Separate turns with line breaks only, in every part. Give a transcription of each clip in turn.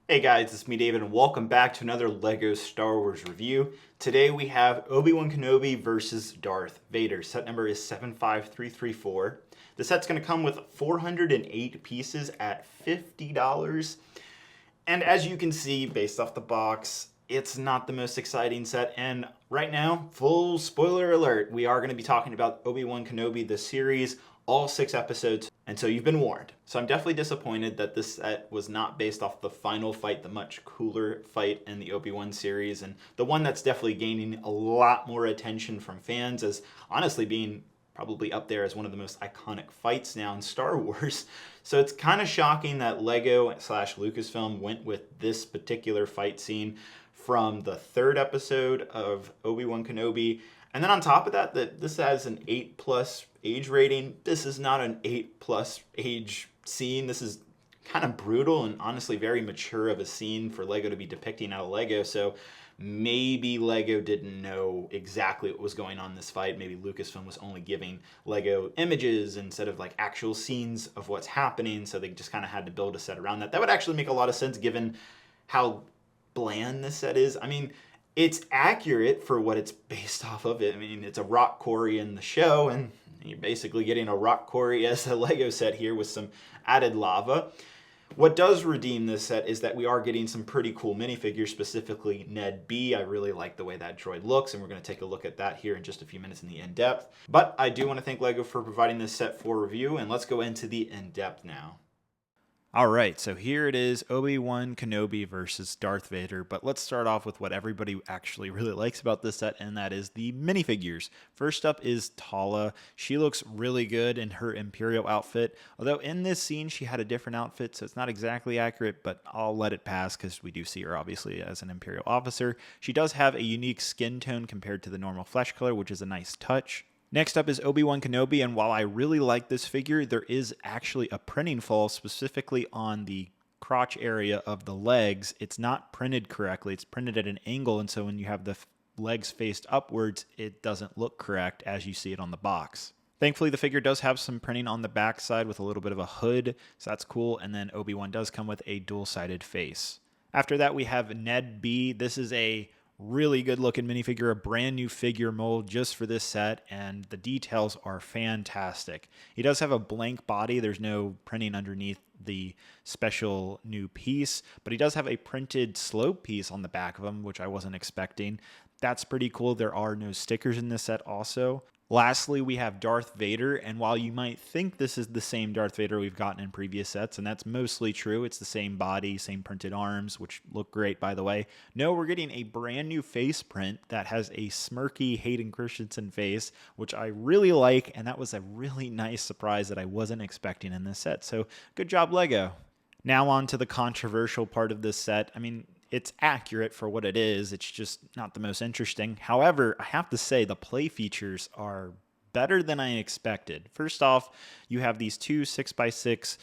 Hey guys, it's me David and welcome back to another LEGO Star Wars review. Today we have Obi-Wan Kenobi versus Darth Vader. Set number is 75334. The set's going to come with 408 pieces at $50. And as you can see, based off the box, it's not the most exciting set. And right now, full spoiler alert, we are going to be talking about Obi-Wan Kenobi, the series, all 6 episodes. And so you've been warned. So I'm definitely disappointed that this set was not based off the final fight, the much cooler fight in the Obi-Wan series, and the one that's definitely gaining a lot more attention from fans as honestly being probably up there as one of the most iconic fights now in Star Wars. So it's kind of shocking that LEGO / Lucasfilm went with this particular fight scene from the 3rd episode of Obi-Wan Kenobi. And then on top of that, this has an 8+ age rating. This is not an 8+ age scene. This is kind of brutal and honestly very mature of a scene for LEGO to be depicting out of LEGO. So maybe LEGO didn't know exactly what was going on in this fight. Maybe Lucasfilm was only giving LEGO images instead of like actual scenes of what's happening. So they just kind of had to build a set around that. That would actually make a lot of sense given how bland this set is. I mean, it's accurate for what it's based off of. I mean, it's a rock quarry in the show, and you're basically getting a rock quarry as a LEGO set here with some added lava. What does redeem this set is that we are getting some pretty cool minifigures, specifically Ned B. I really like the way that droid looks, and we're going to take a look at that here in just a few minutes in the in-depth. But I do want to thank LEGO for providing this set for review, and let's go into the in-depth now. All right, so here it is, Obi-Wan Kenobi versus Darth Vader, but let's start off with what everybody actually really likes about this set, and that is the minifigures. First up is Tala. She looks really good in her Imperial outfit, although in this scene she had a different outfit, so it's not exactly accurate, but I'll let it pass because we do see her obviously as an Imperial officer. She does have a unique skin tone compared to the normal flesh color, which is a nice touch. Next up is Obi-Wan Kenobi, and while I really like this figure, there is actually a printing flaw specifically on the crotch area of the legs. It's not printed correctly. It's printed at an angle, and so when you have the legs faced upwards, it doesn't look correct as you see it on the box. Thankfully, the figure does have some printing on the back side with a little bit of a hood, so that's cool, and then Obi-Wan does come with a dual-sided face. After that, we have Ned B. This is a really good looking minifigure, a brand new figure mold just for this set, and the details are fantastic. He does have a blank body. There's no printing underneath the special new piece, but he does have a printed slope piece on the back of him, which I wasn't expecting. That's pretty cool. There are no stickers in this set also. Lastly, we have Darth Vader, and while you might think this is the same Darth Vader we've gotten in previous sets, and that's mostly true, it's the same body, same printed arms, which look great, by the way. No, we're getting a brand new face print that has a smirky Hayden Christensen face, which I really like, and that was a really nice surprise that I wasn't expecting in this set, so good job, LEGO. Now on to the controversial part of this set. I mean, it's accurate for what it is. It's just not the most interesting. However, I have to say the play features are better than I expected. First off, you have these two 6x6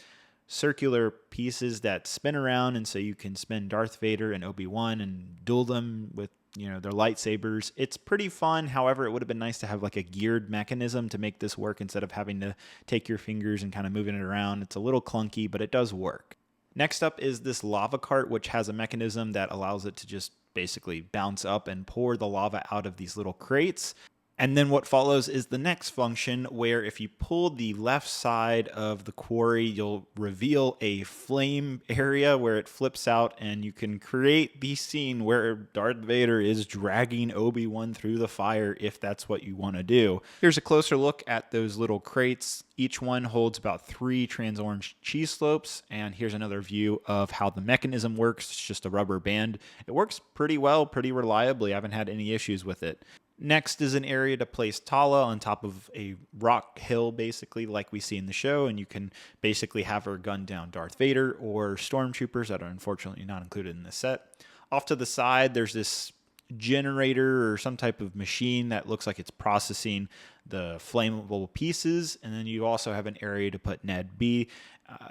circular pieces that spin around, and so you can spin Darth Vader and Obi-Wan and duel them with their lightsabers. It's pretty fun. However, it would have been nice to have like a geared mechanism to make this work instead of having to take your fingers and kind of moving it around. It's a little clunky, but it does work. Next up is this lava cart, which has a mechanism that allows it to just basically bounce up and pour the lava out of these little crates. And then what follows is the next function where if you pull the left side of the quarry, you'll reveal a flame area where it flips out and you can create the scene where Darth Vader is dragging Obi-Wan through the fire if that's what you want to do. Here's a closer look at those little crates. Each one holds about 3 trans-orange cheese slopes, and here's another view of how the mechanism works. It's just a rubber band. It works pretty well, pretty reliably. I haven't had any issues with it. Next is an area to place Tala on top of a rock hill, basically, like we see in the show, and you can basically have her gun down Darth Vader or stormtroopers that are unfortunately not included in this set. Off to the side, there's this generator or some type of machine that looks like it's processing the flammable pieces, and then you also have an area to put Ned B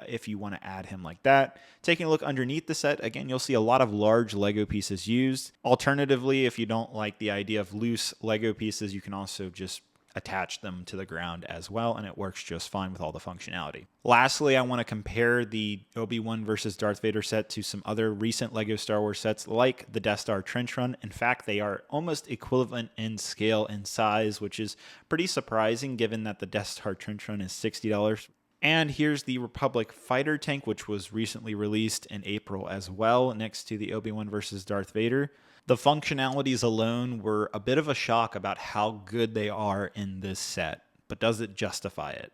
if you want to add him like that. Taking a look underneath the set, again, you'll see a lot of large Lego pieces used. Alternatively, if you don't like the idea of loose Lego pieces, you can also just
attach them to the ground as well, and it works just fine with all the functionality. Lastly, I want to compare the Obi-Wan versus Darth Vader set to some other recent LEGO Star Wars sets like the Death Star Trench Run. In fact, they are almost equivalent in scale and size, which is pretty surprising given that the Death Star Trench Run is $60. And here's the Republic fighter tank, which was recently released in April as well, next to the Obi-Wan versus Darth Vader. The functionalities alone were a bit of a shock about how good they are in this set, but does it justify it?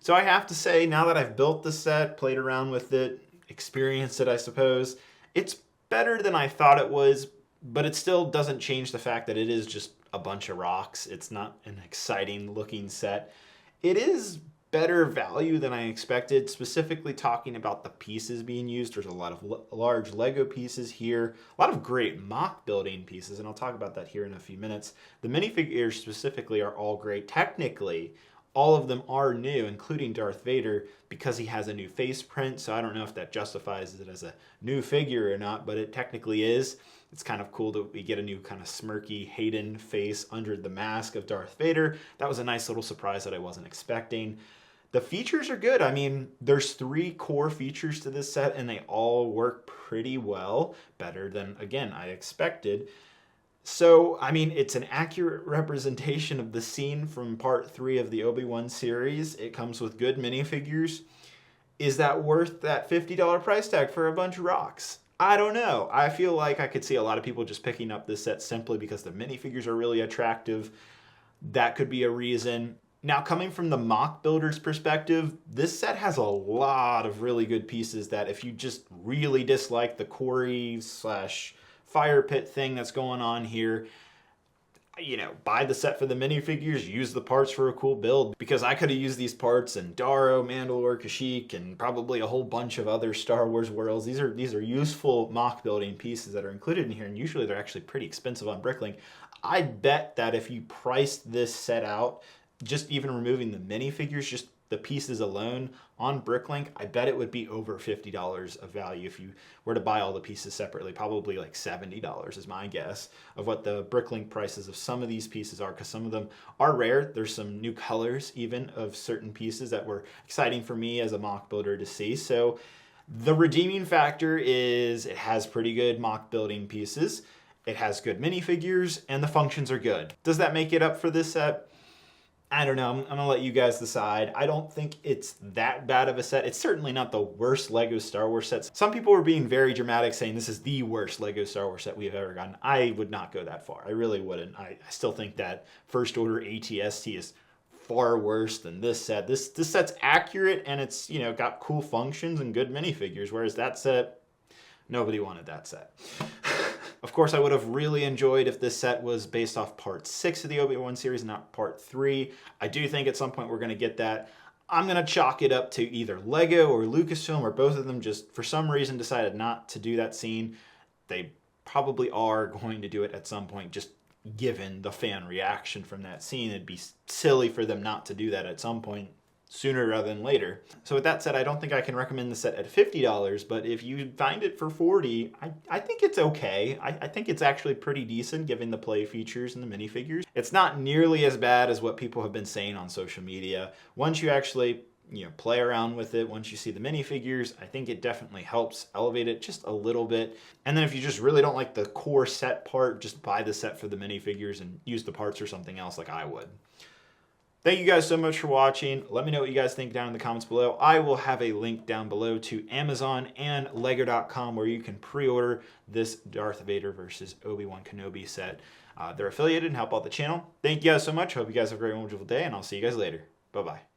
So I have to say, now that I've built the set, played around with it, experienced it, I suppose, it's better than I thought it was, but it still doesn't change the fact that it is just a bunch of rocks. It's not an exciting looking set. It is better value than I expected, specifically talking about the pieces being used. There's a lot of large Lego pieces here, a lot of great mock building pieces, and I'll talk about that here in a few minutes. The minifigures specifically are all great. Technically, all of them are new, including Darth Vader, because he has a new face print, so I don't know if that justifies it as a new figure or not, but it technically is. It's kind of cool that we get a new kind of smirky Hayden face under the mask of Darth Vader. That was a nice little surprise that I wasn't expecting. The features are good. I mean, there's 3 core features to this set, and they all work pretty well, better than, again, I expected. So, I mean, it's an accurate representation of the scene from part 3 of the Obi-Wan series. It comes with good minifigures. Is that worth that $50 price tag for a bunch of rocks? I don't know. I feel like I could see a lot of people just picking up this set simply because the minifigures are really attractive. That could be a reason. Now, coming from the mock builder's perspective, this set has a lot of really good pieces that if you just really dislike the quarry/fire pit thing that's going on here, you know, buy the set for the minifigures, use the parts for a cool build, because I could have used these parts in Darrow, Mandalore, Kashyyyk, and probably a whole bunch of other Star Wars worlds. These are useful mock building pieces that are included in here, and usually they're actually pretty expensive on Bricklink. I bet that if you priced this set out, just even removing the minifigures, just the pieces alone on Bricklink, I bet it would be over $50 of value if you were to buy all the pieces separately. Probably like $70 is my guess of what the Bricklink prices of some of these pieces are, because some of them are rare. There's some new colors even of certain pieces that were exciting for me as a mock builder to see. So the redeeming factor is it has pretty good mock building pieces, it has good minifigures, and the functions are good. Does that make it up for this set? I don't know. I'm going to let you guys decide. I don't think it's that bad of a set. It's certainly not the worst LEGO Star Wars sets. Some people were being very dramatic, saying this is the worst LEGO Star Wars set we've ever gotten. I would not go that far. I really wouldn't. I still think that First Order AT-ST is far worse than this set. This set's accurate, and it's, you know, got cool functions and good minifigures, whereas that set, nobody wanted that set. Of course, I would have really enjoyed if this set was based off part 6 of the Obi-Wan series, not part 3. I do think at some point we're going to get that. I'm going to chalk it up to either Lego or Lucasfilm, or both of them just for some reason decided not to do that scene. They probably are going to do it at some point, just given the fan reaction from that scene. It'd be silly for them not to do that at some point, sooner rather than later. So with that said, I don't think I can recommend the set at $50, but if you find it for $40, I think it's okay. I think it's actually pretty decent given the play features and the minifigures. It's not nearly as bad as what people have been saying on social media. Once you actually, you know, play around with it, once you see the minifigures, I think it definitely helps elevate it just a little bit. And then if you just really don't like the core set part, just buy the set for the minifigures and use the parts or something else like I would. Thank you guys so much for watching. Let me know what you guys think down in the comments below. I will have a link down below to Amazon and Lego.com where you can pre-order this Darth Vader versus Obi-Wan Kenobi set. They're affiliated and help out the channel. Thank you guys so much. Hope you guys have a great, wonderful day, and I'll see you guys later. Bye-bye.